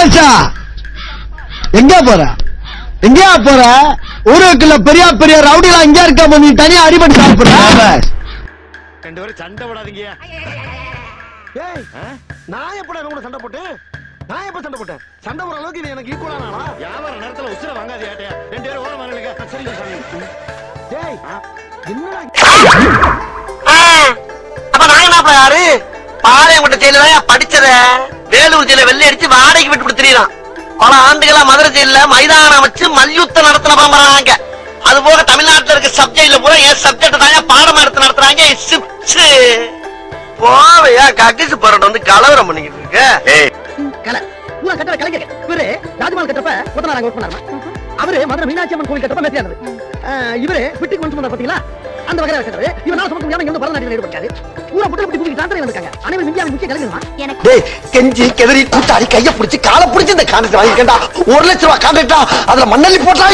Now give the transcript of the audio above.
ரமேஷா, எங்க போற? எங்கயா போற? ஊருக்குள்ள பெரிய பெரிய ரவுடிலாம் எங்க இருக்க? நீ தனியா அடிபட்டு சாப்பிடுற. ரெண்டு பேரும் சண்டை போடாதீங்க. நான் எப்படா கூட சண்டை போட்டேன்? நான் எப்ப சண்டை போட்டேன்? சண்டை போற அளவுக்கு இது எனக்கு ஈக்குவலான ஆளா? வியாபார நேரத்துல உசுர வாங்காதே ஆட்டையா. ரெண்டு பேரும் ஓரம் வாங்கலுங்க. சரிங்க சாமி. டேய், என்னடா அப்ப நாங்க என்ன யாரு? பாளையங்கோட்டை ஜெயில படிச்சத வேலூர் ஜெயில வெள்ளை அடிச்சு வாடகைக்கு விட்டு கொடுத்துறான். பல ஆண்டுகளா மதுரை ஜெயில மைதானம் வச்சு மல்யுத்தம் நடத்தின பரம்பராங்க. அது போக தமிழ்நாட்டுல இருக்க சப்ஜெக்ட்ல பூரா என் சப்ஜெக்ட் தான் பாடம் எடுத்து நடத்துறாங்க. போவையா கக்கிசு போராட்டம் வந்து கலவரம் பண்ணிக்கிட்டு இருக்க. கட்டட கலைஞர் இவரு ராஜ்மஹால் கட்டப்ப கொத்தனார் ஒர்க் பண்ணாரு. அவரு மதுரை மீனாட்சி அம்மன் கோயில் கட்டப்ப மேத்தியா இருந்தது. இவரு பிட்டிக் மனுஷன் பாத்தீங்களா, அந்த வகையில வச்சாரு. இவனால சுமக்க முடியாம இங்க பரதநாட்டியம் ஈடுபட்டாரு. ஊரை புட்டை புட்டி புட்டி தாண்டறே வந்திருக்காங்க. அனைவரும் இந்தியாவின் முக்கிய கலைஞர். டேய், கெஞ்சி கெதறி கூட்டாடி கைய பிடிச்சு காலை பிடிச்சு இந்த கான்ட்ராக்ட் வாங்கிக்கண்டா. 1 லட்சம் ரூபாய் கான்ட்ராக்டா, அதுல மண்ணள்ளி போட்டா